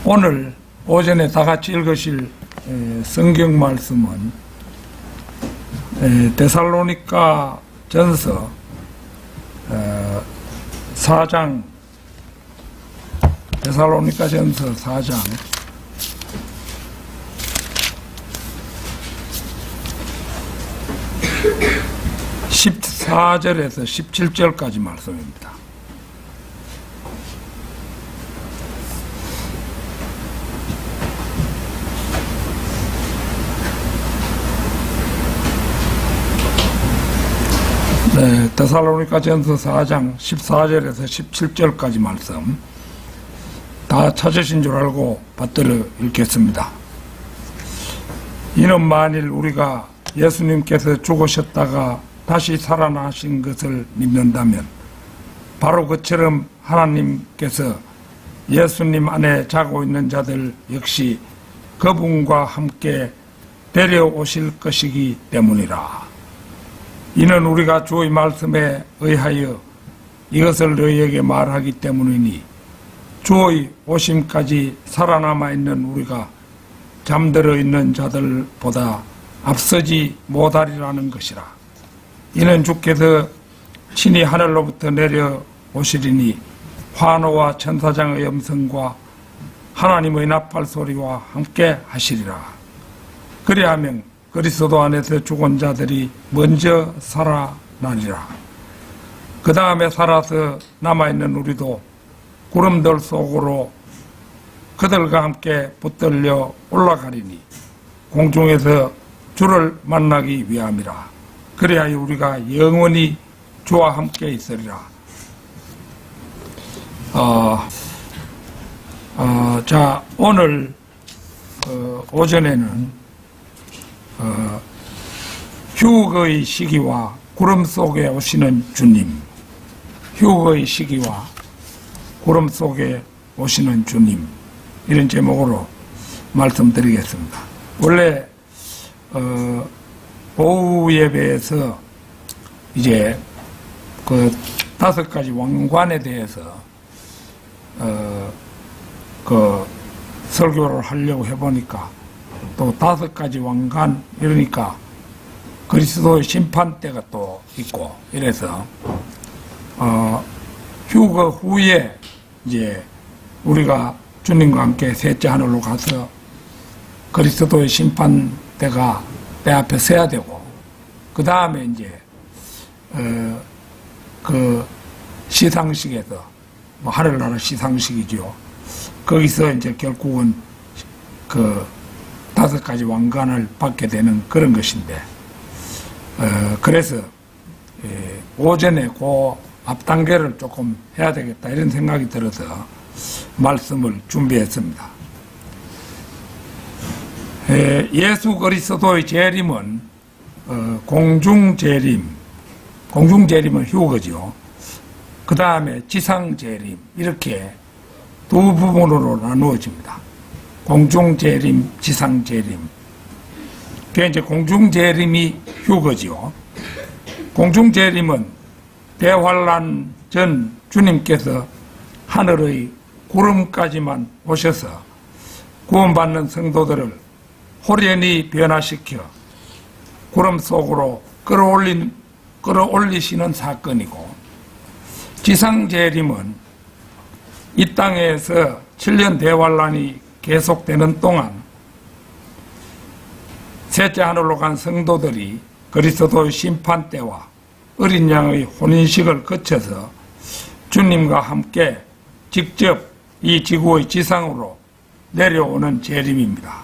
오늘 오전에 다 같이 읽으실 성경 말씀은 데살로니가 전서 4장, 데살로니가 전서 4장 14절에서 17절까지 말씀입니다. 네, 데살로니가 전서 4장 14절에서 17절까지 말씀 다 찾으신 줄 알고 받들어 읽겠습니다. 이는 만일 우리가 예수님께서 죽으셨다가 다시 살아나신 것을 믿는다면 바로 그처럼 하나님께서 예수님 안에 자고 있는 자들 역시 그분과 함께 데려오실 것이기 때문이라. 이는 우리가 주의 말씀에 의하여 이것을 너희에게 말하기 때문이니 주의 오심까지 살아남아 있는 우리가 잠들어 있는 자들보다 앞서지 못하리라는 것이라. 이는 주께서 친히 하늘로부터 내려오시리니 환호와 천사장의 음성과 하나님의 나팔 소리와 함께 하시리라. 그리하면 그리스도 안에서 죽은 자들이 먼저 살아나리라. 그 다음에 살아서 남아있는 우리도 구름들 속으로 그들과 함께 붙들려 올라가리니 공중에서 주를 만나기 위함이라. 그래야 우리가 영원히 주와 함께 있으리라. 자, 오늘 오전에는 휴거의 시기와 구름 속에 오시는 주님, 휴거의 시기와 구름 속에 오시는 주님, 이런 제목으로 말씀드리겠습니다. 원래 오후 예배에서 이제 그 5가지 왕관에 대해서 그 설교를 하려고 해보니까 또 5가지 왕관, 이러니까 그리스도의 심판 때가 또 있고 이래서 휴거 후에 이제 우리가 주님과 함께 셋째 하늘로 가서 그리스도의 심판 때가 내 앞에 서야 되고, 그 다음에 이제 그 시상식에서 하늘나라 시상식이죠. 거기서 이제 결국은 그 5가지 왕관을 받게 되는 그런 것인데, 그래서 오전에 그 앞단계를 조금 해야 되겠다 이런 생각이 들어서 말씀을 준비했습니다. 예수 그리스도의 재림은 공중재림, 공중재림은 휴거죠. 그 다음에 지상재림, 이렇게 두 부분으로 나누어집니다. 공중재림, 지상재림. 그게 이제 공중재림이 휴거지요. 공중재림은 대환란 전 주님께서 하늘의 구름까지만 오셔서 구원받는 성도들을 호련히 변화시켜 구름 속으로 끌어올리시는 사건이고, 지상재림은 이 땅에서 7년 대환란이 계속되는 동안 셋째 하늘로 간 성도들이 그리스도의 심판 때와 어린 양의 혼인식을 거쳐서 주님과 함께 직접 이 지구의 지상으로 내려오는 재림입니다.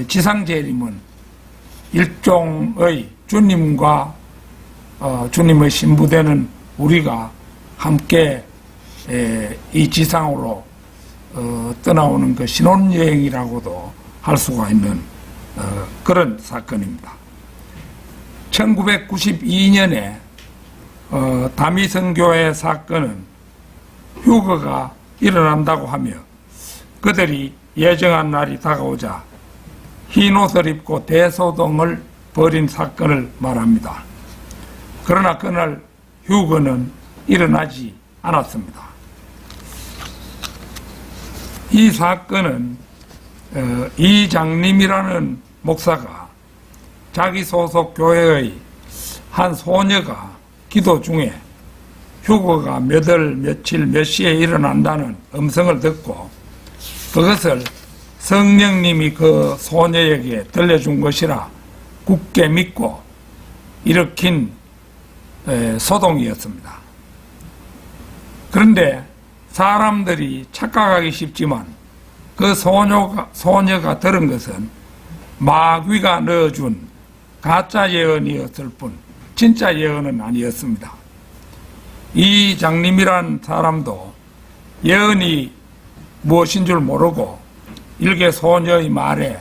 지상재림은 일종의 주님과 주님의 신부되는 우리가 함께 이 지상으로 떠나오는 그 신혼여행이라고도 할 수가 있는 그런 사건입니다. 1992년에 다미성교회 사건은 휴거가 일어난다고 하며 그들이 예정한 날이 다가오자 흰 옷을 입고 대소동을 벌인 사건을 말합니다. 그러나 그날 휴거는 일어나지 않았습니다. 이 사건은 이장님이라는 목사가 자기 소속 교회의 한 소녀가 기도 중에 휴거가 몇 월 며칠 몇 시에 일어난다는 음성을 듣고 그것을 성령님이 그 소녀에게 들려준 것이라 굳게 믿고 일으킨 소동이었습니다. 그런데 사람들이 착각하기 쉽지만 그 소녀가 들은 것은 마귀가 넣어준 가짜 예언이었을 뿐 진짜 예언은 아니었습니다. 이 장님이란 사람도 예언이 무엇인 줄 모르고 일개 소녀의 말에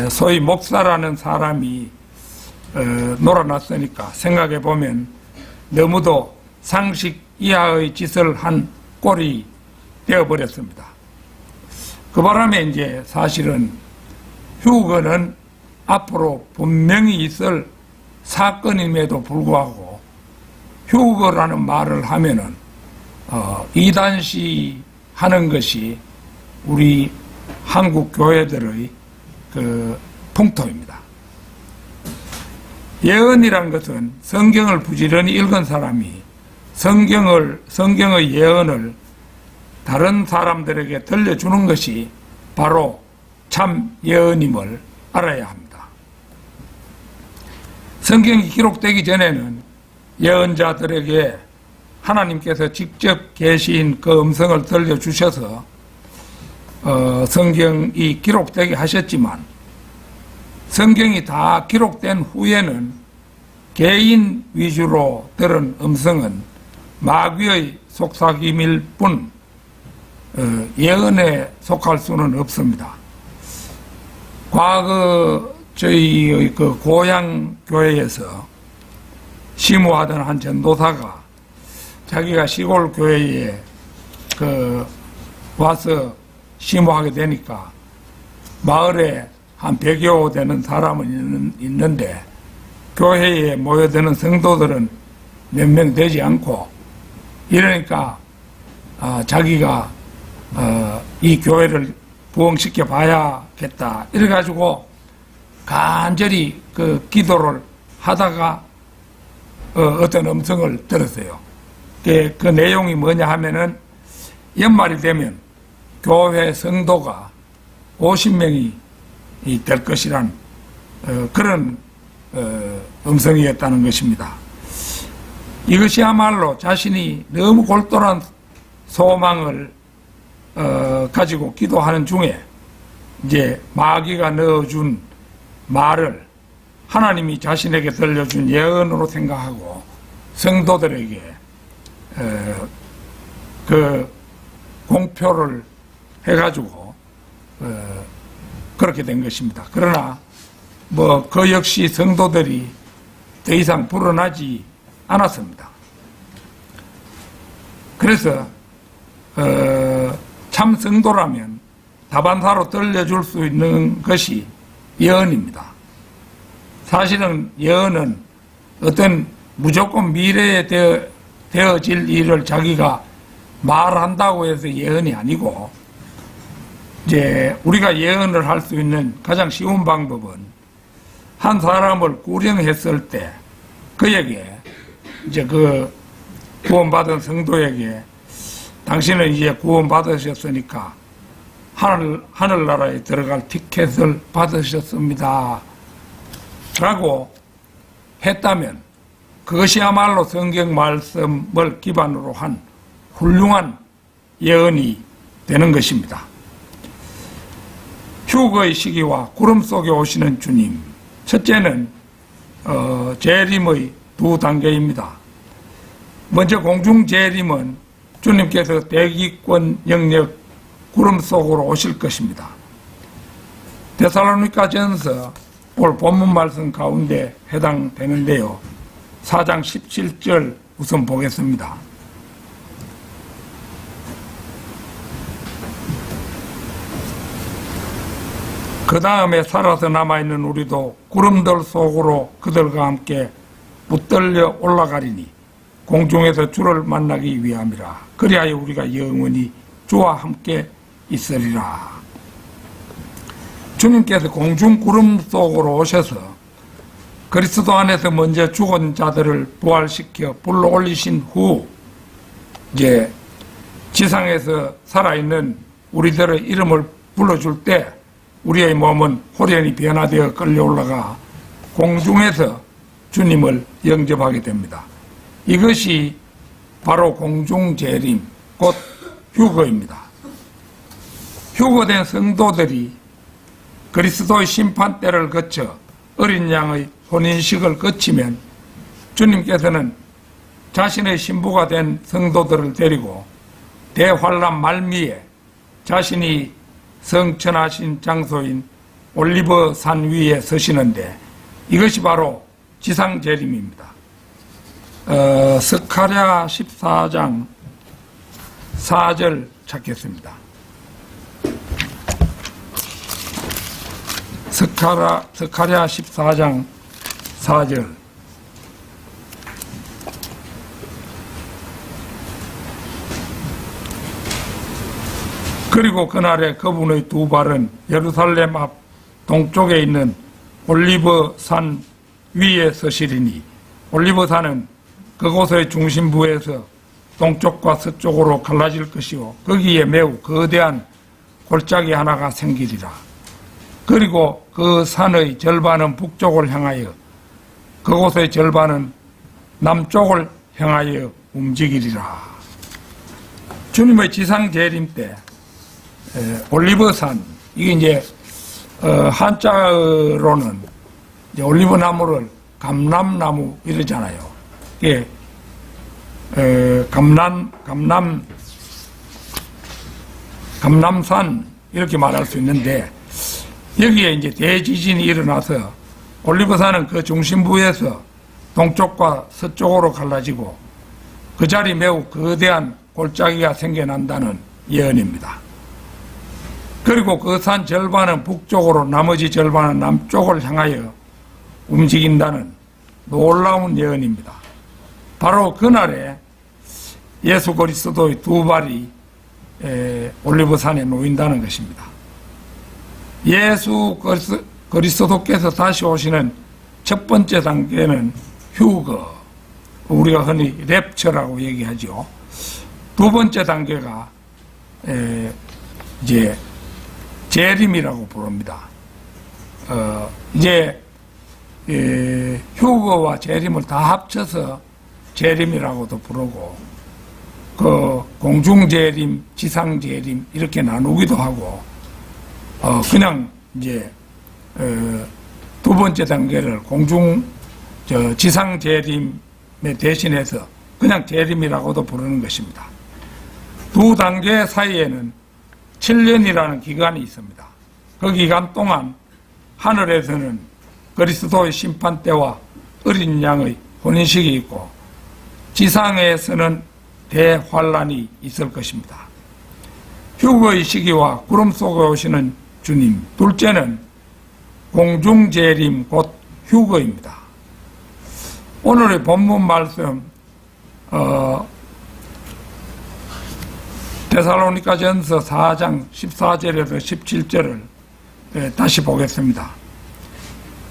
소위 목사라는 사람이 놀아났으니까 생각해 보면 너무도 상식 이하의 짓을 한 꼴이 되어버렸습니다. 그 바람에 이제 사실은 휴거는 앞으로 분명히 있을 사건임에도 불구하고 휴거라는 말을 하면은 이단시 하는 것이 우리 한국 교회들의 그 풍토입니다. 예언이란 것은 성경을 부지런히 읽은 사람이 성경의 예언을 다른 사람들에게 들려주는 것이 바로 참 예언임을 알아야 합니다. 성경이 기록되기 전에는 예언자들에게 하나님께서 직접 계신 그 음성을 들려주셔서 성경이 기록되게 하셨지만 성경이 다 기록된 후에는 개인 위주로 들은 음성은 마귀의 속삭임일 뿐 예언에 속할 수는 없습니다. 과거 저희의 그 고향 교회에서 심호하던 한 전도사가 자기가 시골 교회에 와서 심호하게 되니까 마을에 한 100여 되는 사람은 있는데 교회에 모여드는 성도들은 몇 명 되지 않고 이러니까 자기가 이 교회를 부흥시켜 봐야겠다 이래가지고 간절히 그 기도를 하다가 어떤 음성을 들었어요. 그 내용이 뭐냐 하면은 연말이 되면 교회 성도가 50명이 될 것이란 그런 음성이었다는 것입니다. 이것이야말로 자신이 너무 골똘한 소망을 가지고 기도하는 중에 이제 마귀가 넣어준 말을 하나님이 자신에게 들려준 예언으로 생각하고 성도들에게 그 공표를 해가지고 그렇게 된 것입니다. 그러나 뭐 그 역시 성도들이 더 이상 불어나지 않았습니다. 그래서 참 성도라면 다반사로 들려줄 수 있는 것이 예언입니다. 사실은 예언은 어떤 무조건 미래에 되어질 일을 자기가 말한다고 해서 예언이 아니고 이제 우리가 예언을 할 수 있는 가장 쉬운 방법은 한 사람을 구령했을 때 그에게 이제 그 구원받은 성도에게 당신은 이제 구원받으셨으니까 하늘나라에 들어갈 티켓을 받으셨습니다 라고 했다면 그것이야말로 성경 말씀을 기반으로 한 훌륭한 예언이 되는 것입니다. 휴거의 시기와 구름 속에 오시는 주님, 첫째는 재림의 두 단계입니다. 먼저 공중 재림은 주님께서 대기권 영역 구름 속으로 오실 것입니다. 데살로니가전서 오늘 본문 말씀 가운데 해당되는데요. 4장 17절 우선 보겠습니다. 그 다음에 살아서 남아있는 우리도 구름들 속으로 그들과 함께 붙들려 올라가리니 공중에서 주를 만나기 위함이라. 그리하여 우리가 영원히 주와 함께 있으리라. 주님께서 공중 구름 속으로 오셔서 그리스도 안에서 먼저 죽은 자들을 부활시켜 불러 올리신 후 이제 지상에서 살아있는 우리들의 이름을 불러줄 때 우리의 몸은 호련히 변화되어 끌려 올라가 공중에서 주님을 영접하게 됩니다. 이것이 바로 공중재림, 곧 휴거입니다. 휴거된 성도들이 그리스도의 심판대를 거쳐 어린 양의 혼인식을 거치면 주님께서는 자신의 신부가 된 성도들을 데리고 대환란 말미에 자신이 성천하신 장소인 올리브 산 위에 서시는데 이것이 바로 지상재림입니다. 스가랴 14장 4절 찾겠습니다. 스가랴 14장 4절. 그리고 그날에 그분의 두 발은 예루살렘 앞 동쪽에 있는 올리브 산 위에 서시리니, 올리브 산은 그곳의 중심부에서 동쪽과 서쪽으로 갈라질 것이요 거기에 매우 거대한 골짜기 하나가 생기리라. 그리고 그 산의 절반은 북쪽을 향하여 그곳의 절반은 남쪽을 향하여 움직이리라. 주님의 지상 재림 때 올리브산, 이게 이제 한자로는 이제 올리브 나무를 감람나무 이러잖아요. 이게 감람산 이렇게 말할 수 있는데, 여기에 이제 대지진이 일어나서 올리브산은 그 중심부에서 동쪽과 서쪽으로 갈라지고 그 자리 매우 거대한 골짜기가 생겨난다는 예언입니다. 그리고 그 산 절반은 북쪽으로 나머지 절반은 남쪽을 향하여 움직인다는 놀라운 예언입니다. 바로 그날에 예수 그리스도의 두 발이 올리브산에 놓인다는 것입니다. 예수 그리스도께서 다시 오시는 첫 번째 단계는 휴거, 우리가 흔히 랩처라고 얘기하죠. 두 번째 단계가 이제 재림이라고 부릅니다. 이제 휴거와 재림을 다 합쳐서 재림이라고도 부르고, 그 공중재림, 지상재림 이렇게 나누기도 하고, 그냥 이제 두 번째 단계를 지상재림에 대신해서 그냥 재림이라고도 부르는 것입니다. 두 단계 사이에는 7년이라는 기간이 있습니다. 그 기간 동안 하늘에서는 그리스도의 심판 때와 어린 양의 혼인식이 있고 지상에서는 대환란이 있을 것입니다. 휴거의 시기와 구름 속에 오시는 주님, 둘째는 공중재림 곧 휴거입니다. 오늘의 본문 말씀 데살로니가전서 4장 14절에서 17절을 다시 보겠습니다.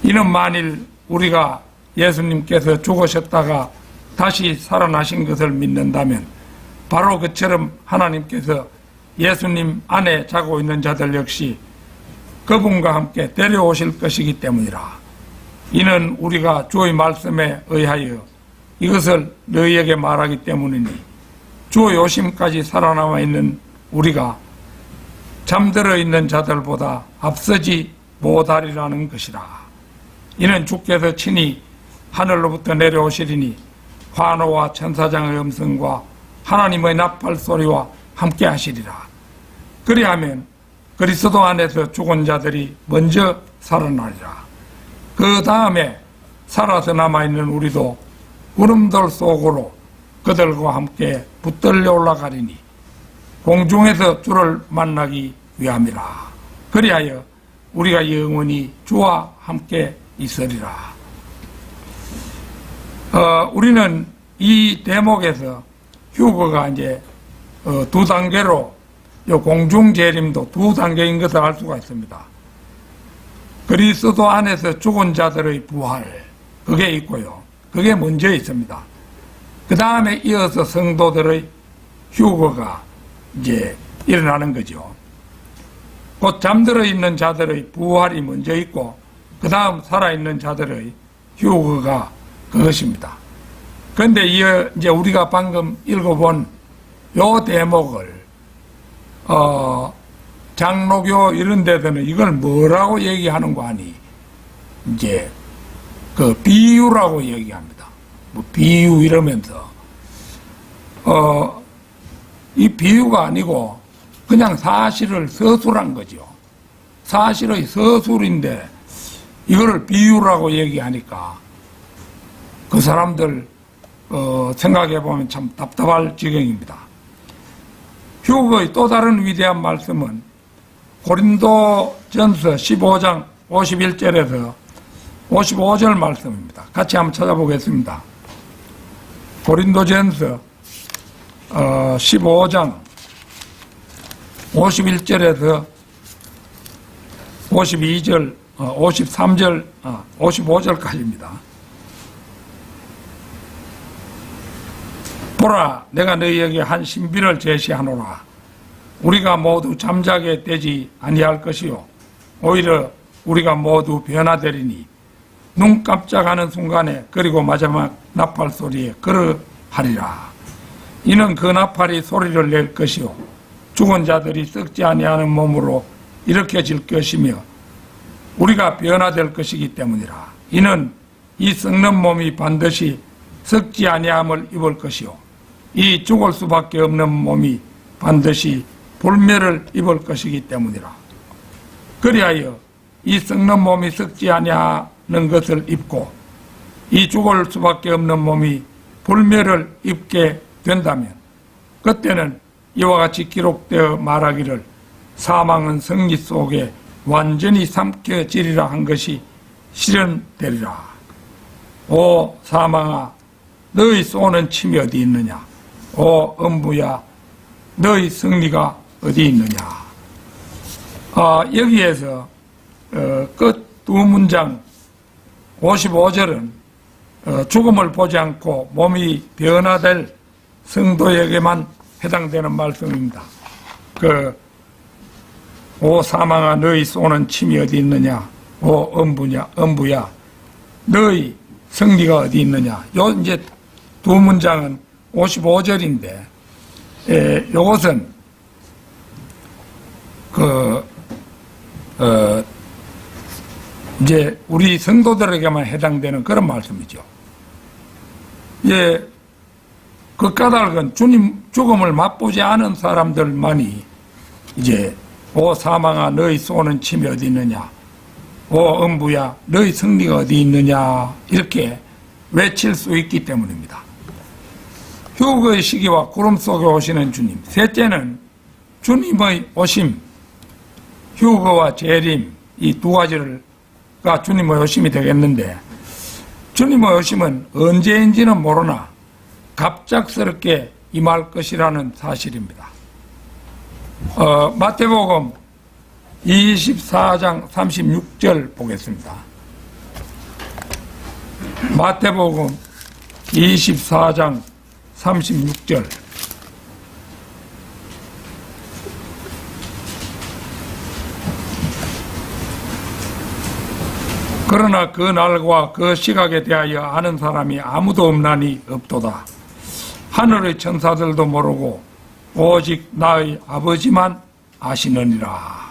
이는 만일 우리가 예수님께서 죽으셨다가 다시 살아나신 것을 믿는다면 바로 그처럼 하나님께서 예수님 안에 자고 있는 자들 역시 그분과 함께 데려오실 것이기 때문이라. 이는 우리가 주의 말씀에 의하여 이것을 너희에게 말하기 때문이니 주의 오심까지 살아남아 있는 우리가 잠들어 있는 자들보다 앞서지 못하리라는 것이라. 이는 주께서 친히 하늘로부터 내려오시리니 환호와 천사장의 음성과 하나님의 나팔 소리와 함께 하시리라. 그리하면 그리스도 안에서 죽은 자들이 먼저 살아나리라. 그 다음에 살아서 남아있는 우리도 구름들 속으로 그들과 함께 붙들려 올라가리니 공중에서 주를 만나기 위함이라. 그리하여 우리가 영원히 주와 함께 있으리라. 우리는 이 대목에서 휴거가 이제 두 단계로 요 공중재림도 두 단계인 것을 알 수가 있습니다. 그리스도 안에서 죽은 자들의 부활, 그게 있고요. 그게 먼저 있습니다. 그 다음에 이어서 성도들의 휴거가 이제 일어나는 거죠. 곧 잠들어 있는 자들의 부활이 먼저 있고, 그 다음 살아있는 자들의 휴거가 그것입니다. 그런데 이제 우리가 방금 읽어본 요 대목을, 장로교 이런 데서는 이걸 뭐라고 얘기하는 거 아니? 이제, 그 비유라고 얘기합니다. 뭐 비유 이러면서, 이 비유가 아니고 그냥 사실을 서술한 거죠. 사실의 서술인데 이거를 비유라고 얘기하니까 그 사람들 생각해보면 참 답답할 지경입니다. 휴거의 또 다른 위대한 말씀은 고린도전서 15장 51절에서 55절 말씀입니다. 같이 한번 찾아보겠습니다. 고린도전서 15장 51절에서 52절, 53절, 55절까지입니다. 보라, 내가 너희에게 한 신비를 제시하노라. 우리가 모두 잠자게 되지 아니할 것이요 오히려 우리가 모두 변화되리니 눈 깜짝하는 순간에 그리고 마지막 나팔 소리에 그러하리라. 이는 그 나팔이 소리를 낼 것이요 죽은 자들이 썩지 아니하는 몸으로 일으켜질 것이며 우리가 변화될 것이기 때문이라. 이는 이 썩는 몸이 반드시 썩지 아니함을 입을 것이요 이 죽을 수밖에 없는 몸이 반드시 불멸을 입을 것이기 때문이라. 그리하여 이 썩는 몸이 썩지 아니하는 것을 입고 이 죽을 수밖에 없는 몸이 불멸을 입게 된다면 그때는 이와 같이 기록되어 말하기를 사망은 승리 속에 완전히 삼켜지리라 한 것이 실현되리라. 오 사망아, 너의 쏘는 침이 어디 있느냐? 오 음부야, 너의 승리가 어디 있느냐? 여기에서 끝 두 문장 55절은 죽음을 보지 않고 몸이 변화될 성도에게만 해당되는 말씀입니다. 오 사망아, 너희 쏘는 침이 어디 있느냐? 오 음부야, 너희 승리가 어디 있느냐? 요 이제 두 문장은 55절인데, 요것은 이제 우리 성도들에게만 해당되는 그런 말씀이죠. 예, 그 까닭은 주님 죽음을 맛보지 않은 사람들만이 이제 오 사망아, 너희 쏘는 침이 어디 있느냐? 오 음부야, 너희 승리가 어디 있느냐? 이렇게 외칠 수 있기 때문입니다. 휴거의 시기와 구름 속에 오시는 주님. 셋째는 주님의 오심, 휴거와 재림, 이 두 가지가 주님의 오심이 되겠는데, 주님의 오심은 언제인지는 모르나 갑작스럽게 임할 것이라는 사실입니다. 마태복음 24장 36절 보겠습니다. 마태복음 24장 36절. 그러나 그 날과 그 시각에 대하여 아는 사람이 아무도 없나니 없도다. 하늘의 천사들도 모르고 오직 나의 아버지만 아시느니라.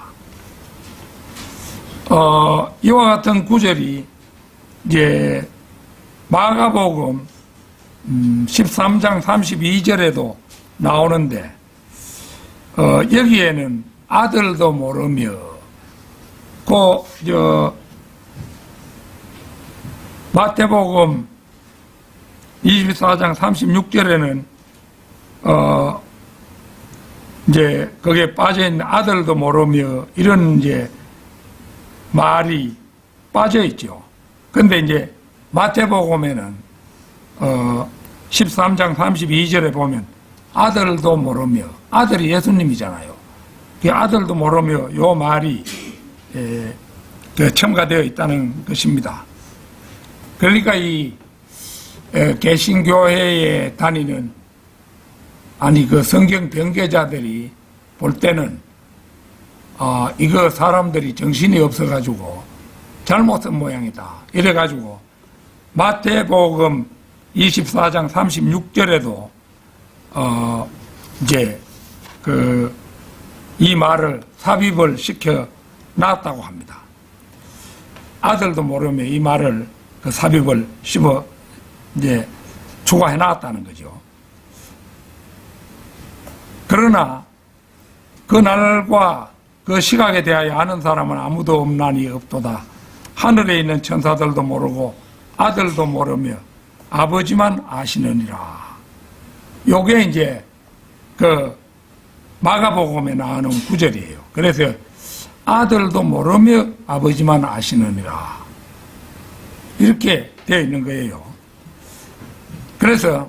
이와 같은 구절이 이제 마가복음 13장 32절에도 나오는데, 여기에는 아들도 모르며, 마태복음 24장 36절에는, 이제 거기에 빠져있는 아들도 모르며, 이런 이제 말이 빠져있죠. 근데 이제 마태복음에는 13장 32절에 보면 아들도 모르며, 아들이 예수님이잖아요. 그 아들도 모르며 요 말이 첨가되어 있다는 것입니다. 그러니까 이 개신교회에 다니는 그 성경 변개자들이 볼 때는 이거 사람들이 정신이 없어가지고 잘못 쓴 모양이다. 이래가지고 마태복음 24장 36절에도 이제 이 말을 삽입을 시켜 놨다고 합니다. 아들도 모르며 이 말을 삽입을 이제 추가해 놨다는 거죠. 그러나 그 날과 그 시각에 대하여 아는 사람은 아무도 없나니 없도다. 하늘에 있는 천사들도 모르고 아들도 모르며 아버지만 아시느니라. 요게 이제 마가복음에 나오는 구절이에요. 그래서 아들도 모르며 아버지만 아시느니라. 이렇게 되어 있는 거예요. 그래서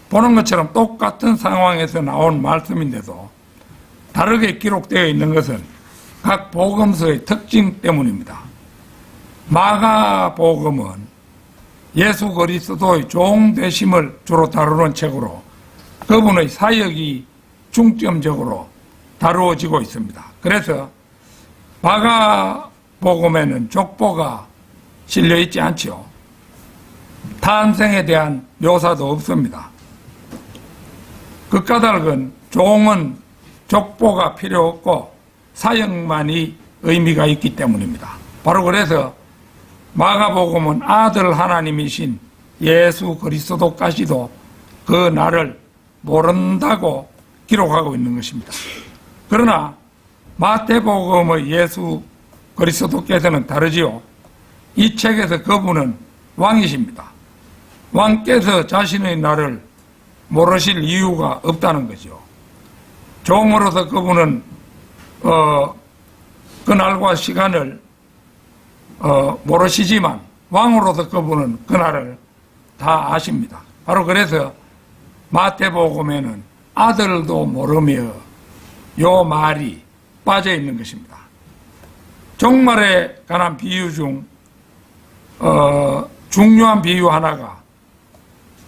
보는 것처럼 똑같은 상황에서 나온 말씀인데도 다르게 기록되어 있는 것은 각 복음서의 특징 때문입니다. 마가복음은 예수 그리스도의 종 되심을 주로 다루는 책으로 그분의 사역이 중점적으로 다루어지고 있습니다. 그래서 마가복음에는 족보가 실려 있지 않죠. 탄생에 대한 묘사도 없습니다. 그 까닭은 종은 족보가 필요 없고 사역만이 의미가 있기 때문입니다. 바로 그래서 마가복음은 아들 하나님이신 예수 그리스도까지도 그 날을 모른다고 기록하고 있는 것입니다. 그러나 마태복음의 예수 그리스도께서는 다르지요. 이 책에서 그분은 왕이십니다. 왕께서 자신의 날을 모르실 이유가 없다는 거죠. 종으로서 그분은 그 날과 시간을 모르시지만 왕으로서 그분은 그 날을 다 아십니다. 바로 그래서 마태복음에는 아들도 모르며 요 말이 빠져 있는 것입니다. 종말에 관한 비유 중 중요한 비유 하나가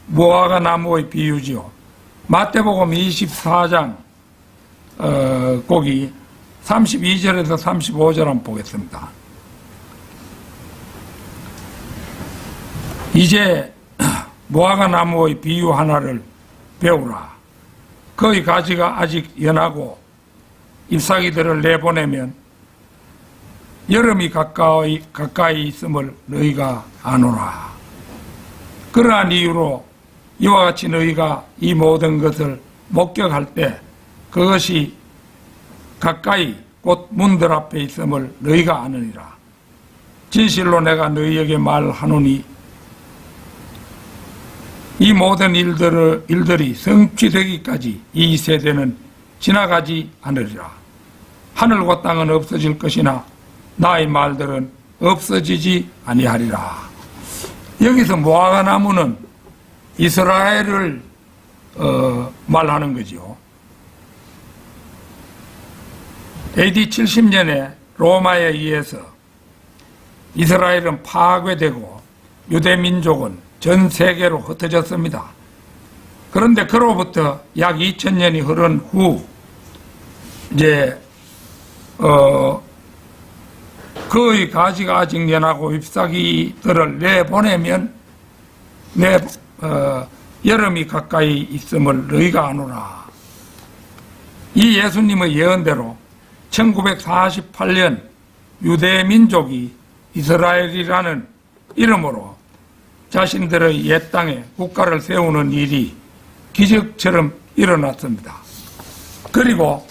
무화과 나무의 비유지요. 마태복음 24장 거기 32절에서 35절 한번 보겠습니다. 이제 무화과 나무의 비유 하나를 배우라. 그의 가지가 아직 연하고 잎사귀들을 내보내면 여름이 가까이 있음을 너희가 아노라. 그러한 이유로 이와 같이 너희가 이 모든 것을 목격할 때 그것이 가까이 곧 문들 앞에 있음을 너희가 아느니라. 진실로 내가 너희에게 말하노니 이 모든 일들이 성취되기까지 이 세대는 지나가지 않으리라. 하늘과 땅은 없어질 것이나 나의 말들은 없어지지 아니하리라. 여기서 무화과 나무는 이스라엘을 말하는 거죠. AD 70년에 로마에 의해서 이스라엘은 파괴되고 유대 민족은 전 세계로 흩어졌습니다. 그런데 그로부터 약 2000년이 흐른 후 이제 그의 가지가 아직 연하고 잎사귀들을 내보내면 여름이 가까이 있음을 너희가 아노라. 이 예수님의 예언대로 1948년 유대 민족이 이스라엘이라는 이름으로 자신들의 옛 땅에 국가를 세우는 일이 기적처럼 일어났습니다. 그리고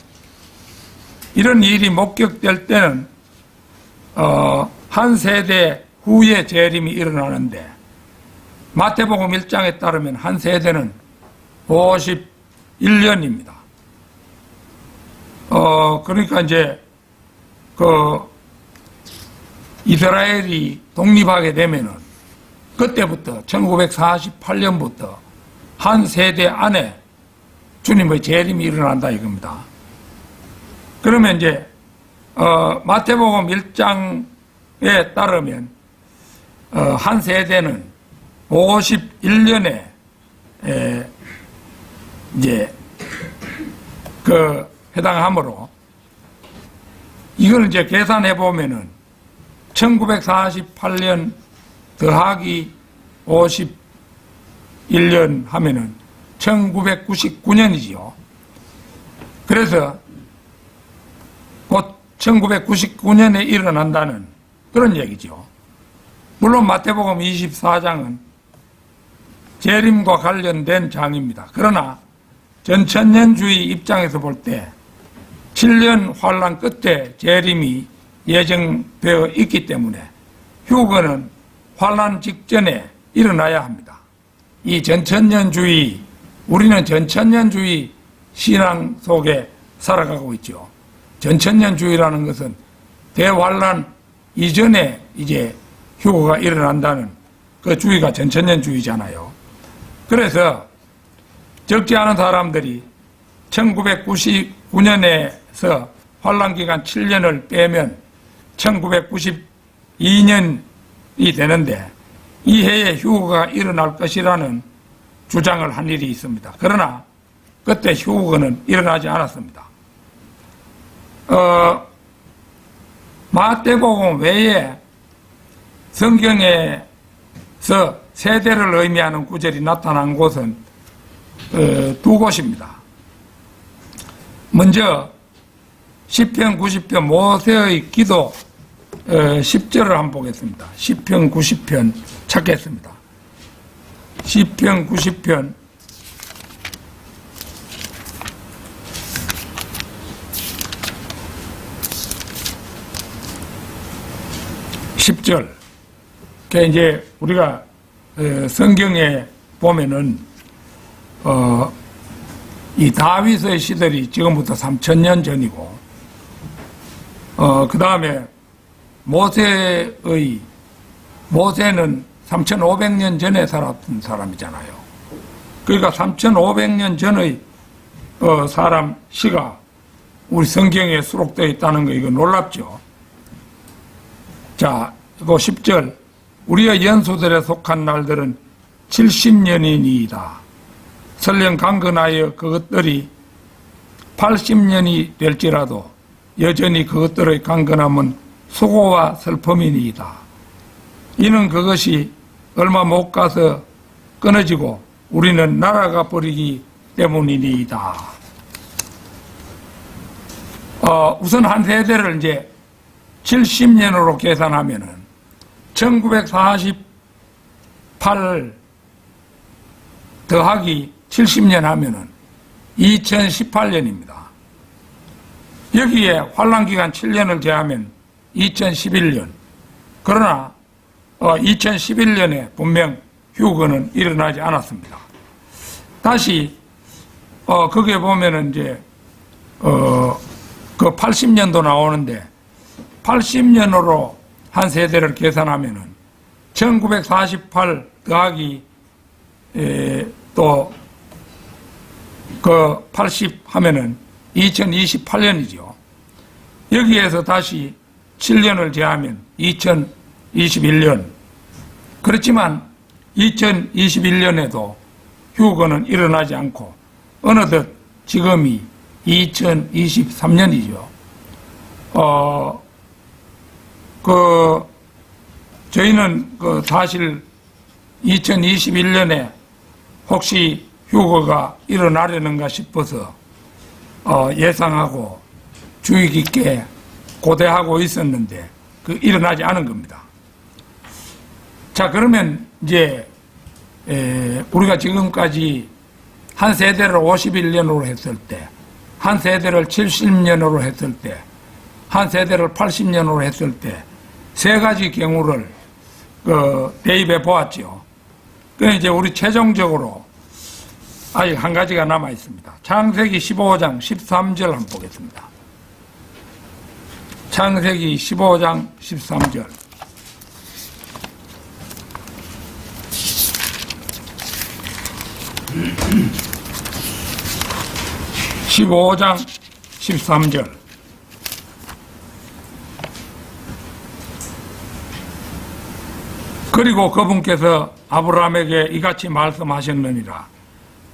이런 일이 목격될 때는 한 세대 후에 재림이 일어나는데 마태복음 1장에 따르면 한 세대는 51년입니다. 그러니까 이제 이스라엘이 독립하게 되면은 그때부터 1948년부터 한 세대 안에 주님의 재림이 일어난다 이겁니다. 그러면 이제 마태복음 1장에 따르면 한 세대는 51년에 이제 해당하므로 이걸 이제 계산해 보면은 1948년 더하기 51년 하면은 1999년이지요. 그래서 곧 1999년에 일어난다는 그런 얘기죠. 물론 마태복음 24장은 재림과 관련된 장입니다. 그러나 전천년주의 입장에서 볼 때 7년 환란 끝에 재림이 예정되어 있기 때문에 휴거는 환란 직전에 일어나야 합니다. 이 전천년주의, 우리는 전천년주의 신앙 속에 살아가고 있죠. 전천년주의라는 것은 대환란 이전에 이제 휴거가 일어난다는 그 주의가 전천년주의잖아요. 그래서 적지 않은 사람들이 1999년에서 환란기간 7년을 빼면 1992년이 되는데 이 해에 휴거가 일어날 것이라는 주장을 한 일이 있습니다. 그러나 그때 휴거는 일어나지 않았습니다. 마태복음 외에 성경에서 세대를 의미하는 구절이 나타난 곳은 두 곳입니다. 먼저 시편 90편 모세의 기도 10절을 한번 보겠습니다. 시편 90편 찾겠습니다. 시편 90편 10절. 그 이제 우리가 성경에 보면은 이 다윗의 시절이 지금부터 3000년 전이고 그 다음에 모세는 3500년 전에 살았던 사람이잖아요. 그러니까 3500년 전의 사람 시가 우리 성경에 수록되어 있다는 거 이거 놀랍죠. 자, 이거 10절. 우리의 연소들에 속한 날들은 70년이니이다. 설령 강건하여 그것들이 80년이 될지라도 여전히 그것들의 강건함은 수고와 슬픔이니이다. 이는 그것이 얼마 못 가서 끊어지고 우리는 날아가 버리기 때문이니이다. 우선 한 세대를 이제 70년으로 계산하면은 1948 더하기 70년 하면은 2018년입니다. 여기에 환란기간 7년을 제하면 2011년. 그러나 2011년에 분명 휴거는 일어나지 않았습니다. 다시 거기에 보면은 이제 그 80년도 나오는데 80년으로 한 세대를 계산하면은 1948 더하기 또 그 80 하면은 2028년이죠. 여기에서 다시 7년을 제하면 2021년. 그렇지만 2021년에도 휴거는 일어나지 않고 어느덧 지금이 2023년이죠. 저희는 사실 2021년에 혹시 휴거가 일어나려는가 싶어서 예상하고 주의 깊게 고대하고 있었는데 일어나지 않은 겁니다. 자, 그러면 이제 우리가 지금까지 한 세대를 51년으로 했을 때, 한 세대를 70년으로 했을 때, 한 세대를 80년으로 했을 때 세 가지 경우를 대입해 보았죠. 그래서 이제 우리 최종적으로 아직 한 가지가 남아 있습니다. 창세기 15장 13절 한번 보겠습니다. 창세기 15장 13절. (15장 13절) 그리고 그분께서 아브라함에게 이같이 말씀하셨느니라.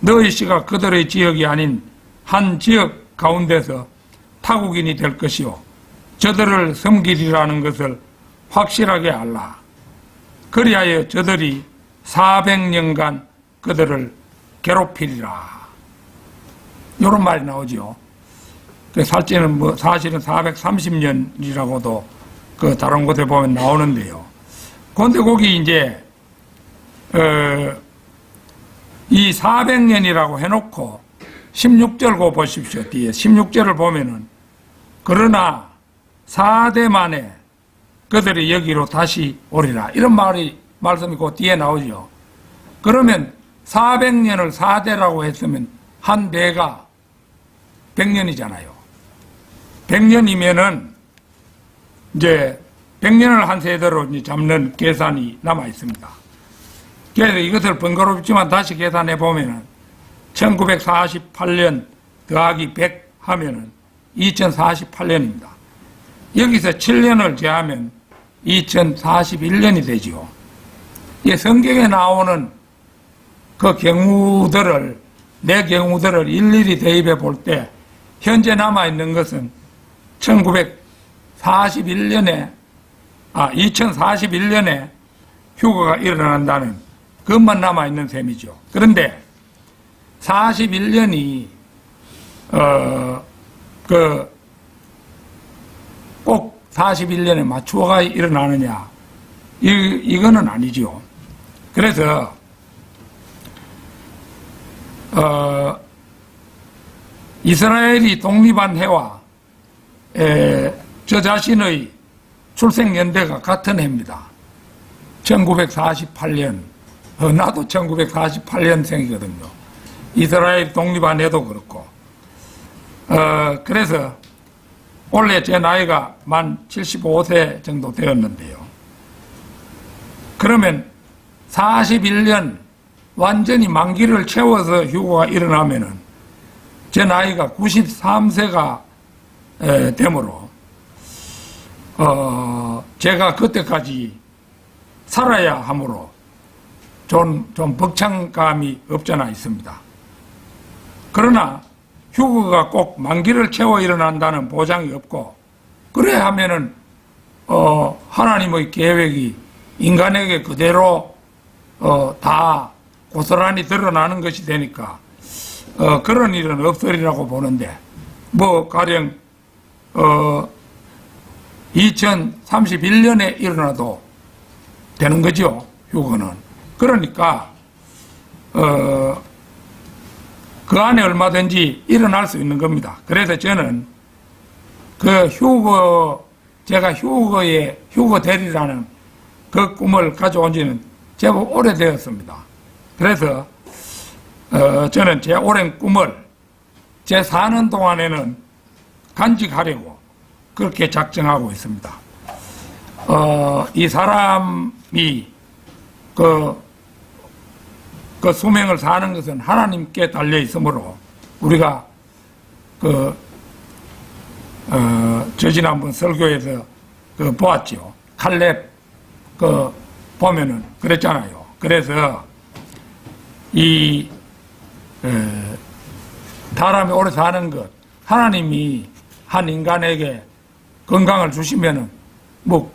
너희 씨가 그들의 지역이 아닌 한 지역 가운데서 타국인이 될 것이요 저들을 섬기리라는 것을 확실하게 알라. 그리하여 저들이 400년간 그들을 괴롭히리라. 이런 말이 나오죠. 사실은 430년이라고도 그 다른 곳에 보면 나오는데요. 그런데 거기 이제 이 400년이라고 해놓고 16절 고 보십시오. 뒤에 16절을 보면은 그러나 4대 만에 그들이 여기로 다시 오리라. 이런 말씀이 그 뒤에 나오죠. 그러면 400년을 4대라고 했으면 한 대가 100년이잖아요. 100년이면은 이제 100년을 한 세대로 이제 잡는 계산이 남아 있습니다. 그래서 이것을 번거롭지만 다시 계산해 보면은 1948년 더하기 100 하면은 2048년입니다. 여기서 7년을 제하면 2041년이 되지요. 이 성경에 나오는 그 경우들을, 내 경우들을 일일이 대입해 볼 때 현재 남아있는 것은 2041년에 휴거가 일어난다는 그것만 남아있는 셈이죠. 그런데 41년이 꼭 41년에 맞추어가 일어나느냐, 이거는 아니죠. 그래서 이스라엘이 독립한 해와 저 자신의 출생연대가 같은 해입니다. 1948년. 나도 1948년생이거든요. 이스라엘 독립한 해도 그렇고. 그래서 원래 제 나이가 만 75세 정도 되었는데요. 그러면 41년 완전히 만기를 채워서 휴거가 일어나면은 제 나이가 93세가 되므로 제가 그때까지 살아야 하므로 좀 벅찬감이 없잖아 있습니다. 그러나 휴거가 꼭 만기를 채워 일어난다는 보장이 없고, 그래야 하면은 하나님의 계획이 인간에게 그대로 다 고스란히 드러나는 것이 되니까 그런 일은 없으리라고 보는데, 뭐 가령 2031년에 일어나도 되는 거죠, 휴거는. 그러니까 그 안에 얼마든지 일어날 수 있는 겁니다. 그래서 저는 그 제가 휴거 대리라는 그 꿈을 가져온 지는 제법 오래되었습니다. 그래서 저는 제 오랜 꿈을 제 사는 동안에는 간직하려고 그렇게 작정하고 있습니다. 이 사람이 그 수명을 사는 것은 하나님께 달려 있으므로 우리가 저 지난번 설교에서 보았죠. 칼렙 보면은 그랬잖아요. 그래서 사람이 오래 사는 것, 하나님이 한 인간에게 건강을 주시면은 뭐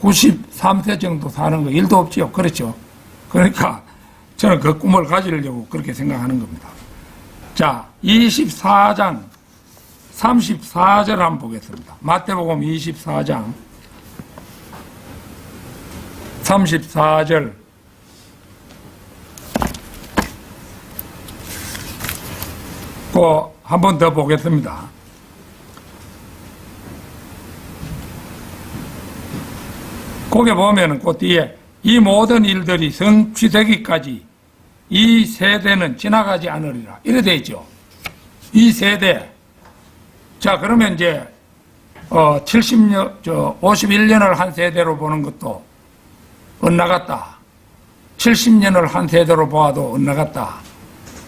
93세 정도 사는 거 일도 없지요. 그렇죠. 그러니까 저는 그 꿈을 가지려고 그렇게 생각하는 겁니다. 자, 24장 34절 한번 보겠습니다. 마태복음 24장 34절. 한 번 더 보겠습니다. 거기 보면은 그 뒤에 이 모든 일들이 성취되기까지 이 세대는 지나가지 않으리라. 이래 돼 있죠. 이 세대. 자, 그러면 이제 51년을 한 세대로 보는 것도 엇나갔다. 70년을 한 세대로 보아도 엇나갔다.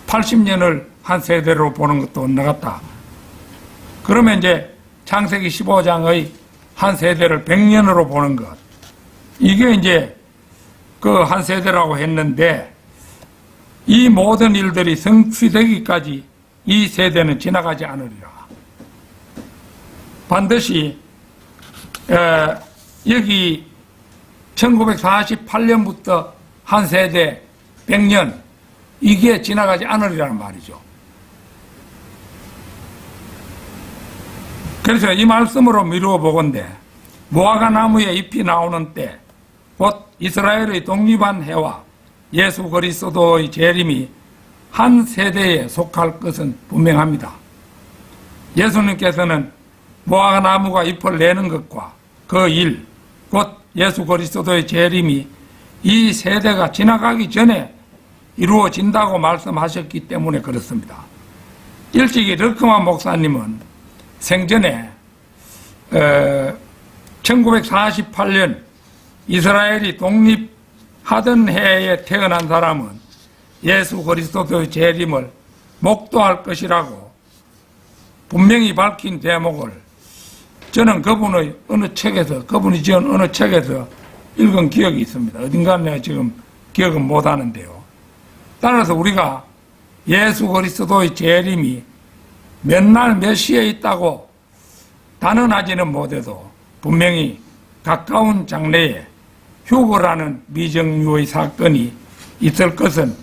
80년을 한 세대로 보는 것도 엇나갔다. 그러면 이제 창세기 15장의 한 세대를 100년으로 보는 것. 이게 이제 그 한 세대라고 했는데 이 모든 일들이 성취되기까지 이 세대는 지나가지 않으리라. 반드시 여기 1948년부터 한 세대 100년 이게 지나가지 않으리라는 말이죠. 그래서 이 말씀으로 미루어 보건대 무화과 나무에 잎이 나오는 때 곧 이스라엘의 독립한 해와 예수 그리스도의 재림이 한 세대에 속할 것은 분명합니다. 예수님께서는 무화과 나무가 잎을 내는 것과 그 일, 곧 예수 그리스도의 재림이 이 세대가 지나가기 전에 이루어진다고 말씀하셨기 때문에 그렇습니다. 일찍이 르크만 목사님은 생전에 1948년 이스라엘이 독립하던 해에 태어난 사람은 예수 그리스도의 재림을 목도할 것이라고 분명히 밝힌 대목을 저는 그분이 지은 어느 책에서 읽은 기억이 있습니다. 어딘가 내가 지금 기억은 못하는데요. 따라서 우리가 예수 그리스도의 재림이 몇 날 몇 시에 있다고 단언하지는 못해도 분명히 가까운 장래에 휴거라는 미정유의 사건이 있을 것은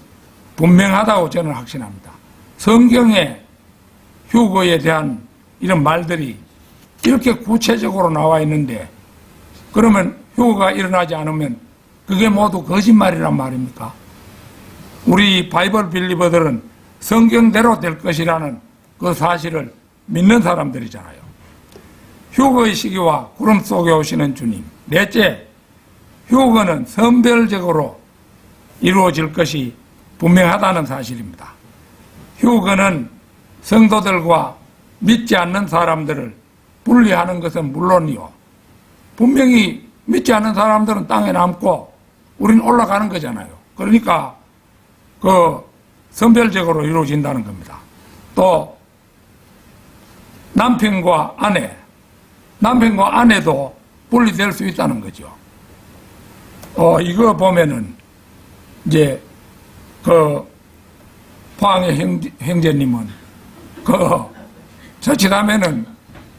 분명하다고 저는 확신합니다. 성경에 휴거에 대한 이런 말들이 이렇게 구체적으로 나와 있는데 그러면 휴거가 일어나지 않으면 그게 모두 거짓말이란 말입니까? 우리 바이블 빌리버들은 성경대로 될 것이라는 그 사실을 믿는 사람들이잖아요. 휴거의 시기와 구름 속에 오시는 주님. 넷째, 휴거는 선별적으로 이루어질 것이 분명하다는 사실입니다. 휴거는 성도들과 믿지 않는 사람들을 분리하는 것은 물론이요. 분명히 믿지 않는 사람들은 땅에 남고 우리는 올라가는 거잖아요. 그러니까 그 선별적으로 이루어진다는 겁니다. 또 남편과 아내도 분리될 수 있다는 거죠. 이거 보면은 이제 그 포항의 형제님은 자칫하면은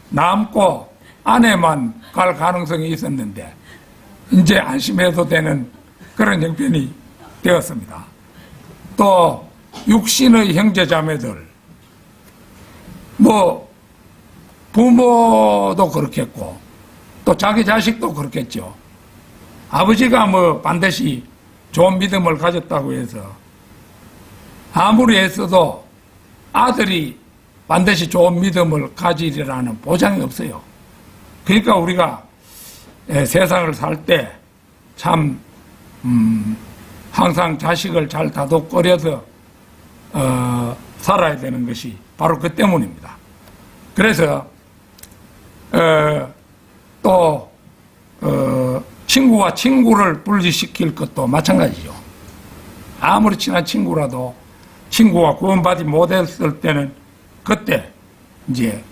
남고 아내만 갈 가능성이 있었는데 이제 안심해도 되는 그런 형편이 되었습니다. 또 육신의 형제자매들 부모도 그렇겠고 또 자기 자식도 그렇겠죠. 아버지가 반드시 좋은 믿음을 가졌다고 해서 아무리 애써도 아들이 반드시 좋은 믿음을 가지리라는 보장이 없어요. 그러니까 우리가 세상을 살 때 참 항상 자식을 잘 다독거려서 살아야 되는 것이 바로 그 때문입니다. 그래서 또 친구와 친구를 분리시킬 것도 마찬가지죠. 아무리 친한 친구라도 친구가 구원받지 못했을 때는 그때 이제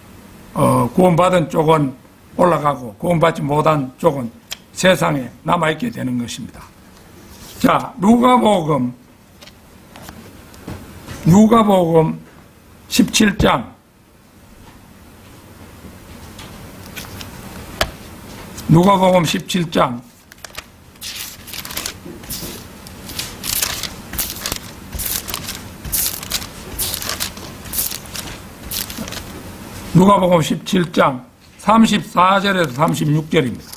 구원받은 쪽은 올라가고 구원받지 못한 쪽은 세상에 남아있게 되는 것입니다. 자, 누가복음 17장 누가복음 17장 누가복음 17장 34절에서 36절입니다.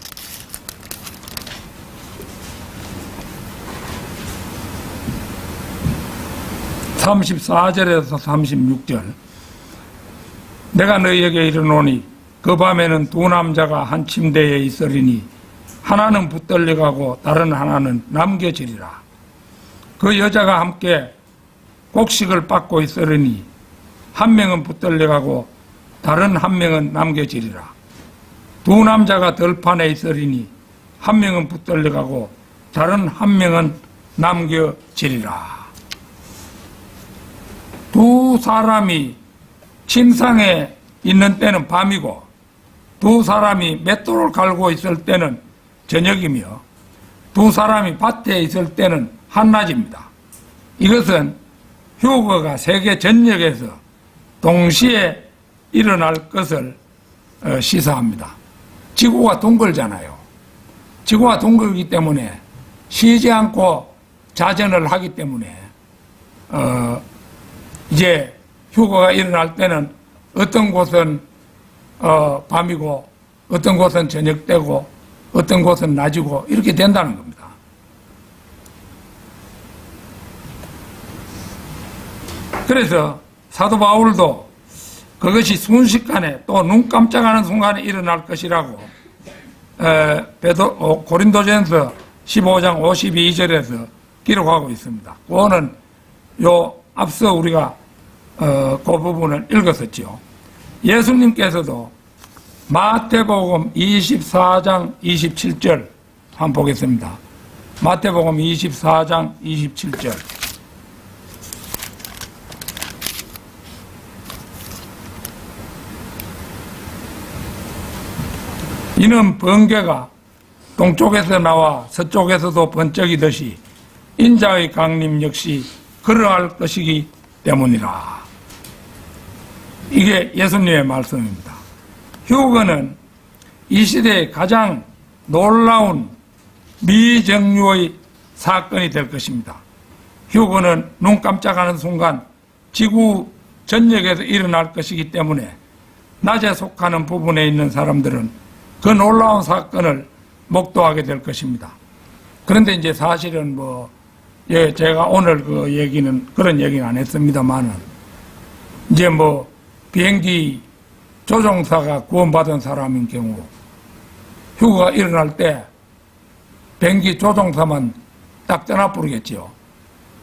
(34절에서 36절) 내가 너희에게 이르노니 그 밤에는 두 남자가 한 침대에 있으리니 하나는 붙들려가고 다른 하나는 남겨지리라. 그 여자가 함께 곡식을 빻고 있으리니 한 명은 붙들려가고 다른 한 명은 남겨지리라. 두 남자가 들판에 있으리니 한 명은 붙들려가고 다른 한 명은 남겨지리라. 두 사람이 침상에 있는 때는 밤이고 두 사람이 맷돌을 갈고 있을 때는 저녁이며 두 사람이 밭에 있을 때는 한낮입니다. 이것은 휴거가 세계 전역에서 동시에 일어날 것을 시사합니다. 지구가 둥글잖아요. 지구가 둥글기 때문에 쉬지 않고 자전을 하기 때문에 이제 휴거가 일어날 때는 어떤 곳은 밤이고 어떤 곳은 저녁되고 어떤 곳은 낮이고 이렇게 된다는 겁니다. 그래서 사도 바울도 그것이 순식간에 또 눈 깜짝하는 순간에 일어날 것이라고 고린도전서 15장 52절에서 기록하고 있습니다. 그거는 앞서 우리가 그 부분을 읽었었죠. 예수님께서도 마태복음 24장 27절 한번 보겠습니다. 마태복음 24장 27절. 이는 번개가 동쪽에서 나와 서쪽에서도 번쩍이듯이 인자의 강림 역시 그러할 것이기 때문이라. 이게 예수님의 말씀입니다. 휴거는 이 시대의 가장 놀라운 미정유의 사건이 될 것입니다. 휴거는 눈 깜짝하는 순간 지구 전역에서 일어날 것이기 때문에 낮에 속하는 부분에 있는 사람들은 그 놀라운 사건을 목도하게 될 것입니다. 그런데 이제 사실은 제가 오늘 그 얘기는 그런 얘기는 안 했습니다만은 이제 비행기 조종사가 구원받은 사람인 경우 휴거가 일어날 때 비행기 조종사만 딱 떠나 부르겠지요.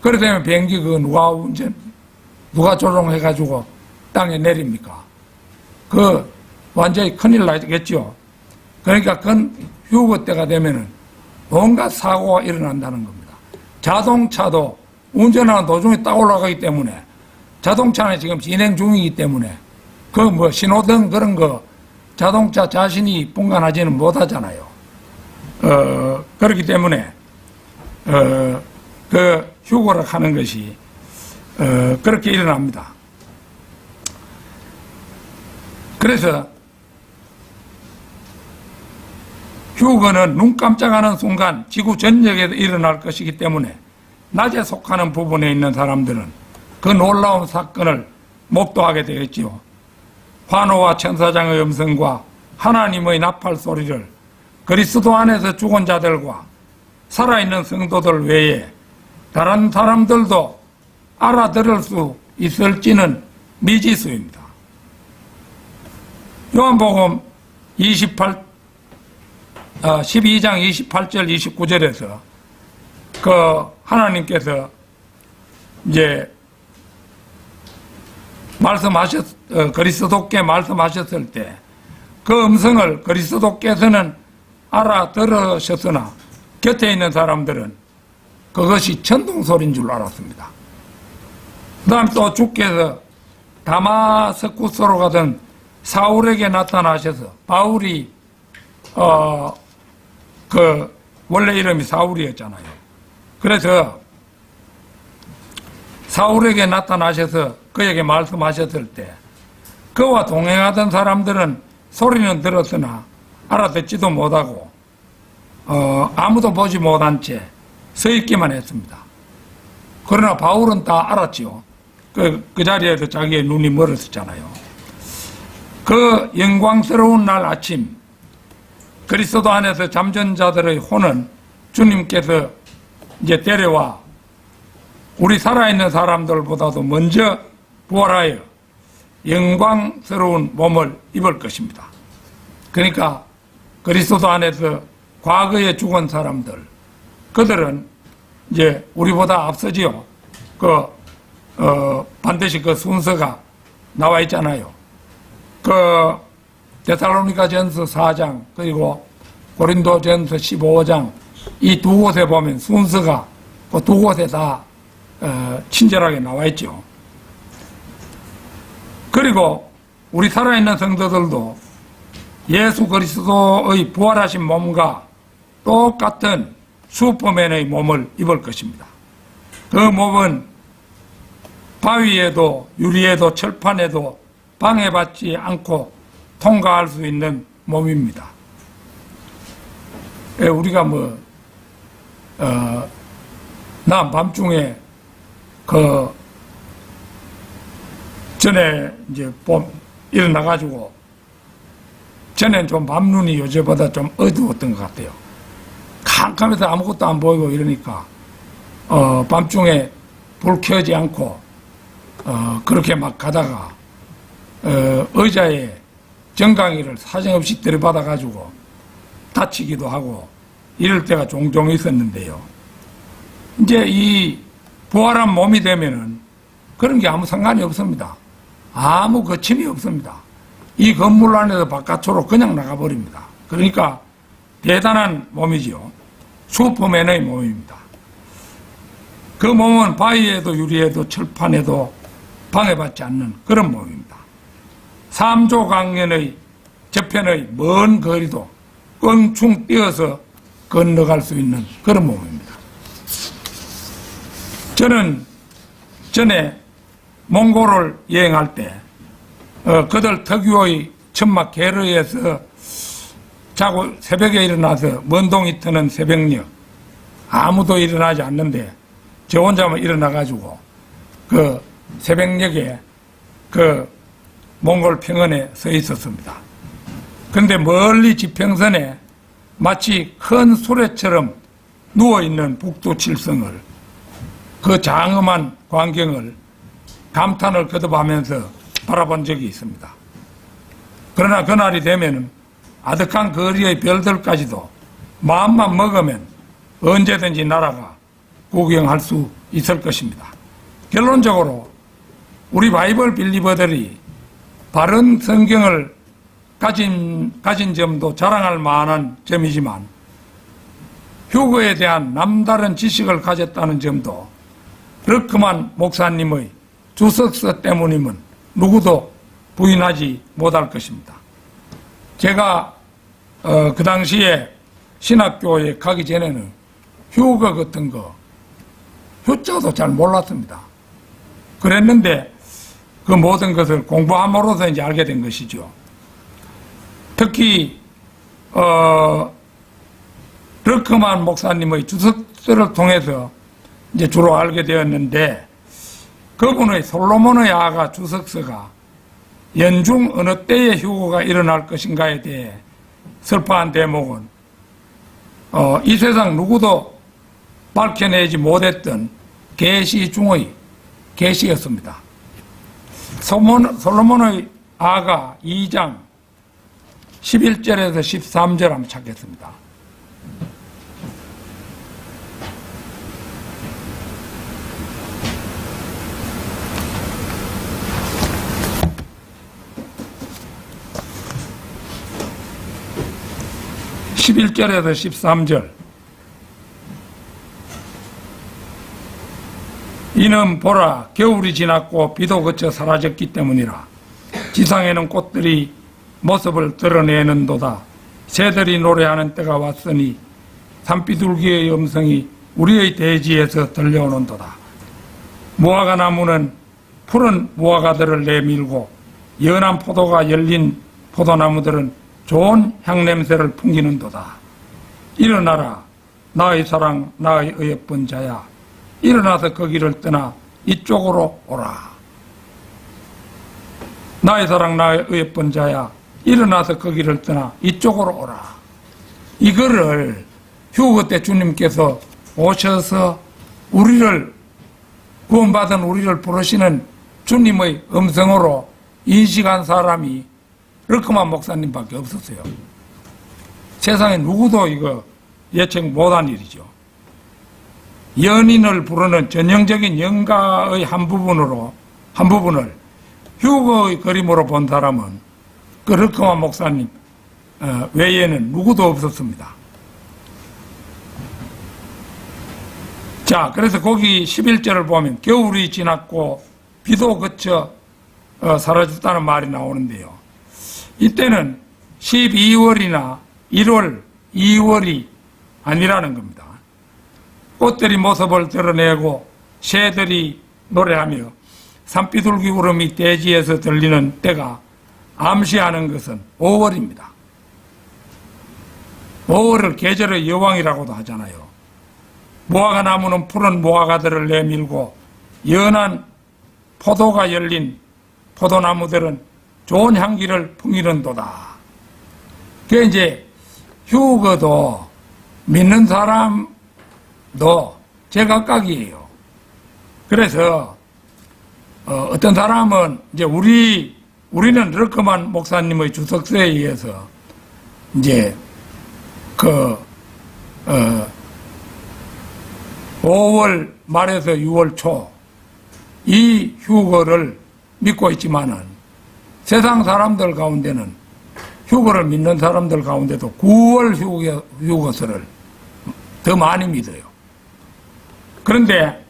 그래 되면 비행기 누가 조종해가지고 땅에 내립니까? 완전히 큰일 나겠죠. 그러니까 휴거 때가 되면은 온갖 사고가 일어난다는 겁니다. 자동차도 운전하는 도중에 딱 올라가기 때문에 자동차는 지금 진행 중이기 때문에 신호등 그런 거 자동차 자신이 분간하지는 못하잖아요. 그렇기 때문에 휴거를 하는 것이 그렇게 일어납니다. 그래서 휴거는 눈 깜짝하는 순간 지구 전역에서 일어날 것이기 때문에 낮에 속하는 부분에 있는 사람들은 그 놀라운 사건을 목도하게 되겠지요. 환호와 천사장의 음성과 하나님의 나팔 소리를 그리스도 안에서 죽은 자들과 살아있는 성도들 외에 다른 사람들도 알아들을 수 있을지는 미지수입니다. 요한복음 12장 28절 29절에서 하나님께서 이제 그리스도께 말씀하셨을 때 그 음성을 그리스도께서는 알아들으셨으나 곁에 있는 사람들은 그것이 천둥소리인 줄 알았습니다. 그 다음 또 주께서 다마스쿠스로 가던 사울에게 나타나셔서 바울이 원래 이름이 사울이었잖아요. 그래서 사울에게 나타나셔서 그에게 말씀하셨을 때 그와 동행하던 사람들은 소리는 들었으나 알아듣지도 못하고 아무도 보지 못한 채 서 있기만 했습니다. 그러나 바울은 다 알았지요. 그 자리에서 자기의 눈이 멀었었잖아요. 그 영광스러운 날 아침 그리스도 안에서 잠든 자들의 혼은 주님께서 이제 데려와 우리 살아있는 사람들보다도 먼저 부활하여 영광스러운 몸을 입을 것입니다. 그러니까 그리스도 안에서 과거에 죽은 사람들, 그들은 이제 우리보다 앞서지요. 반드시 그 순서가 나와 있잖아요. 데살로니가전서 4장 그리고 고린도전서 15장 이 두 곳에 보면 순서가 그 두 곳에 다 친절하게 나와 있죠. 그리고 우리 살아있는 성도들도 예수 그리스도의 부활하신 몸과 똑같은 슈퍼맨의 몸을 입을 것입니다. 그 몸은 바위에도 유리에도 철판에도 방해받지 않고 통과할 수 있는 몸입니다. 우리가 난 밤중에 전에 이제 일어나가지고 전엔 좀 밤눈이 요새보다 좀 어두웠던 것 같아요. 캄캄해서 아무것도 안 보이고 이러니까 밤중에 불 켜지 않고 그렇게 막 가다가 의자에 정강이를 사정없이 들이받아가지고 다치기도 하고 이럴 때가 종종 있었는데요. 이제 이 부활한 몸이 되면은 그런 게 아무 상관이 없습니다. 아무 거침이 없습니다. 이 건물 안에서 바깥으로 그냥 나가버립니다. 그러니까 대단한 몸이지요. 슈퍼맨의 몸입니다. 그 몸은 바위에도 유리에도 철판에도 방해받지 않는 그런 몸입니다. 삼조강연의 저편의 먼 거리도 껑충 뛰어서 건너갈 수 있는 그런 몸입니다. 저는 전에 몽골을 여행할 때 그들 특유의 천막 게르에서 자고 새벽에 일어나서 먼동이 트는 새벽녘 아무도 일어나지 않는데 저 혼자만 일어나가지고 그 새벽녘에 그 몽골 평원에 서 있었습니다. 근데 멀리 지평선에 마치 큰 수레처럼 누워있는 북두칠성을 그 장엄한 광경을 감탄을 거듭하면서 바라본 적이 있습니다. 그러나 그날이 되면은 아득한 거리의 별들까지도 마음만 먹으면 언제든지 날아가 구경할 수 있을 것입니다. 결론적으로 우리 바이블 빌리버들이 바른 성경을 가진 점도 자랑할 만한 점이지만 휴거에 대한 남다른 지식을 가졌다는 점도 르크만 목사님의 주석서 때문임은 누구도 부인하지 못할 것입니다. 제가 그 당시에 신학교에 가기 전에는 휴거 같은 거 휴자도 잘 몰랐습니다. 그랬는데 그 모든 것을 공부함으로써 이제 알게 된 것이죠. 특히 르크만 목사님의 주석서를 통해서 이제 주로 알게 되었는데 그분의 솔로몬의 아가 주석서가 연중 어느 때에 휴거가 일어날 것인가에 대해 설파한 대목은 이 세상 누구도 밝혀내지 못했던 계시 중의 계시였습니다. 솔로몬의 아가 2장 11절에서 13절 한번 찾겠습니다. (11절에서) 13절 이는 보라 겨울이 지났고 비도 그쳐 사라졌기 때문이라. 지상에는 꽃들이 모습을 드러내는도다. 새들이 노래하는 때가 왔으니 산비둘기의 음성이 우리의 대지에서 들려오는도다. 무화과 나무는 푸른 무화과들을 내밀고 연한 포도가 열린 포도나무들은 좋은 향냄새를 풍기는도다. 일어나라 나의 사랑 나의 어여쁜 자야, 일어나서 거기를 떠나 이쪽으로 오라. 나의 사랑 나의 어여쁜 자야, 일어나서 거기를 떠나 이쪽으로 오라. 이거를 휴거 때 주님께서 오셔서 우리를 구원받은 우리를 부르시는 주님의 음성으로 인식한 사람이 르크만 목사님밖에 없었어요. 세상에 누구도 이거 예측 못한 일이죠. 연인을 부르는 전형적인 연가의 한 부분을 휴거의 그림으로 본 사람은 그 르크만 목사님 외에는 누구도 없었습니다. 자, 그래서 거기 11절을 보면 겨울이 지났고 비도 그쳐 사라졌다는 말이 나오는데요. 이때는 12월이나 1월, 2월이 아니라는 겁니다. 꽃들이 모습을 드러내고 새들이 노래하며 산비둘기 울음이 대지에서 들리는 때가 암시하는 것은 5월입니다. 5월을 계절의 여왕이라고도 하잖아요. 무화과 나무는 푸른 무화과들을 내밀고 연한 포도가 열린 포도나무들은 좋은 향기를 풍기는도다. 그게 이제 휴거도 믿는 사람도 제각각이에요. 그래서 어떤 사람은 이제 우리는 르크만 목사님의 주석서에 의해서 이제 5월 말에서 6월 초 이 휴거를 믿고 있지만은 세상 사람들 가운데는 휴거를 믿는 사람들 가운데도 9월 휴거서를 더 많이 믿어요. 그런데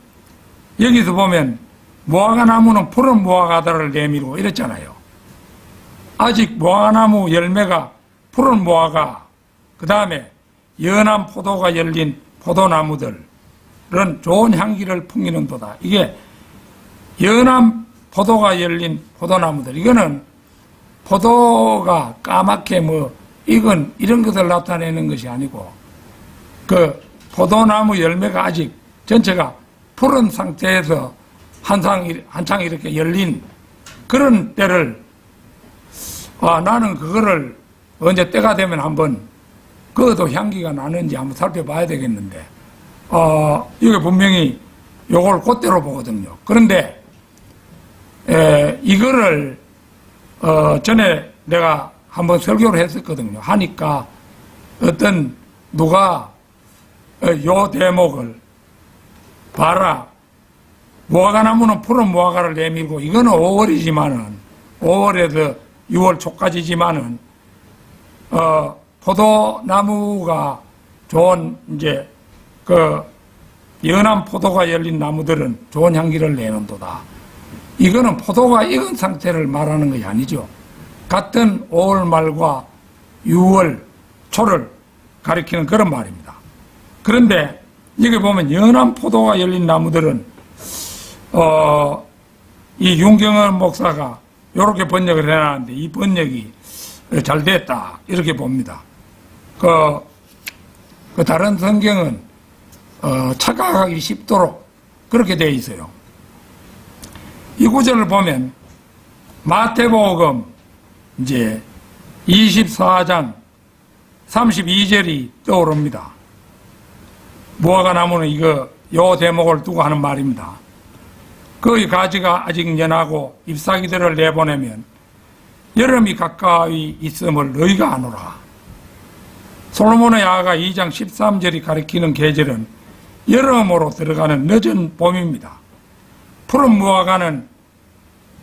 여기서 보면 무화과 나무는 푸른 무화과들을 내밀고 이랬잖아요. 아직 무화과 나무 열매가 푸른 무화과, 그 다음에 연한 포도가 열린 포도나무들은 좋은 향기를 풍기는도다. 이게 연한 포도가 열린 포도나무들, 이거는 포도가 까맣게 익은 이런 것을 나타내는 것이 아니고 그 포도나무 열매가 아직 전체가 푸른 상태에서 한창 이렇게 열린 그런 때를 나는 그거를 언제 때가 되면 한번 그것도 향기가 나는지 한번 살펴봐야 되겠는데 이게 분명히 요걸 그때로 보거든요. 그런데 이거를 전에 내가 한번 설교를 했었거든요. 하니까 어떤 누가 요 대목을 봐라. 무화과 나무는 푸른 무화과를 내밀고 이거는 5월이지만은 5월에서 6월 초까지지만은 포도나무가 좋은 이제 연한 포도가 열린 나무들은 좋은 향기를 내는도다. 이거는 포도가 익은 상태를 말하는 것이 아니죠. 같은 5월 말과 6월 초를 가리키는 그런 말입니다. 그런데 여기 보면 연한 포도가 열린 나무들은 이 윤경원 목사가 이렇게 번역을 해놨는데 이 번역이 잘 됐다 이렇게 봅니다. 그 다른 성경은 착각하기 쉽도록 그렇게 되어 있어요. 이 구절을 보면 마태복음 이제 24장 32절이 떠오릅니다. 무화과 나무는 요 대목을 두고 하는 말입니다. 그의 가지가 아직 연하고 잎사귀들을 내보내면 여름이 가까이 있음을 너희가 아노라. 솔로몬의 아가 2장 13절이 가리키는 계절은 여름으로 들어가는 늦은 봄입니다. 푸른 무화과는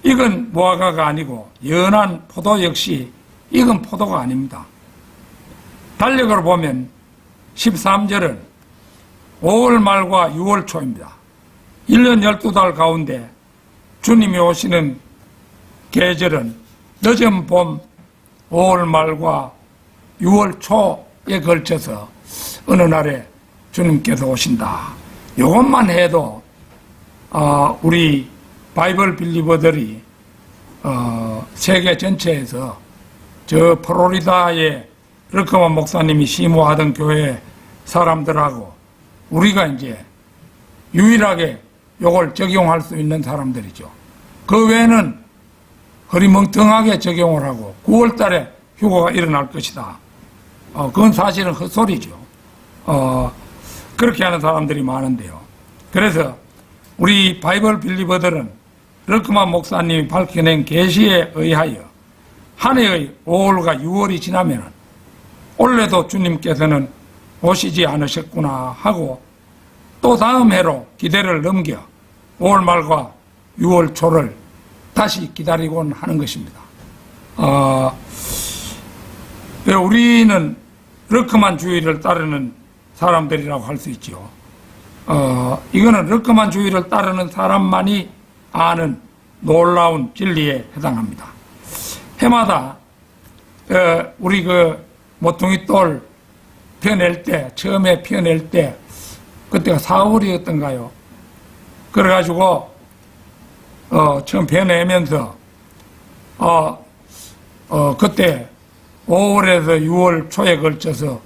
익은 무화과가 아니고 연한 포도 역시 익은 포도가 아닙니다. 달력으로 보면 13절은 5월 말과 6월 초입니다. 1년 12달 가운데 주님이 오시는 계절은 늦은 봄 5월 말과 6월 초에 걸쳐서 어느 날에 주님께서 오신다. 이것만 해도 우리 바이블 빌리버들이 세계 전체에서 저 플로리다의 르크만 목사님이 심호하던 교회 사람들하고 우리가 이제 유일하게 요걸 적용할 수 있는 사람들이죠. 그 외에는 허리멍텅하게 적용을 하고 9월 달에 휴거가 일어날 것이다. 그건 사실은 헛소리죠. 그렇게 하는 사람들이 많은데요. 그래서 우리 바이블 빌리버들은 르크만 목사님이 밝혀낸 계시에 의하여 한 해의 5월과 6월이 지나면 올해도 주님께서는 오시지 않으셨구나 하고 또 다음 해로 기대를 넘겨 5월 말과 6월 초를 다시 기다리곤 하는 것입니다. 우리는 르크만 주의를 따르는 사람들이라고 할 수 있죠. 이거는 르크만 주의를 따르는 사람만이 아는 놀라운 진리에 해당합니다. 해마다 우리 모퉁이 돌 펴낼 때, 처음에 펴낼 때 그때가 4월이었던가요. 그래가지고 처음 배내면서 그때 5월에서 6월 초에 걸쳐서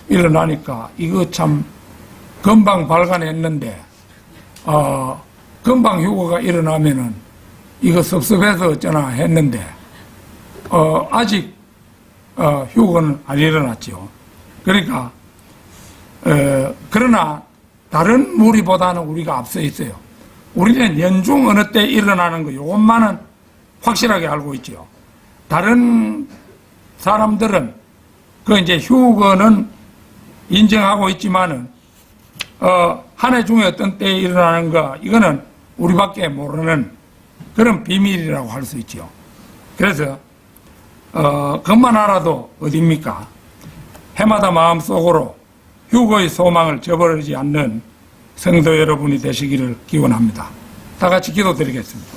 일어나니까 이거 참 금방 발간했는데 금방 휴거가 일어나면은 이거 섭섭해서 어쩌나 했는데 아직 휴거는 안 일어났죠. 그러니까 그러나 다른 무리보다는 우리가 앞서 있어요. 우리는 연중 어느 때 일어나는 거 요것만은 확실하게 알고 있죠. 다른 사람들은 그 이제 휴거는 인정하고 있지만은 한 해 중에 어떤 때에 일어나는 거 이거는 우리밖에 모르는 그런 비밀이라고 할 수 있죠. 그래서 그것만 알아도 어딥니까? 해마다 마음속으로 휴거의 소망을 저버리지 않는 성도 여러분이 되시기를 기원합니다. 다 같이 기도드리겠습니다.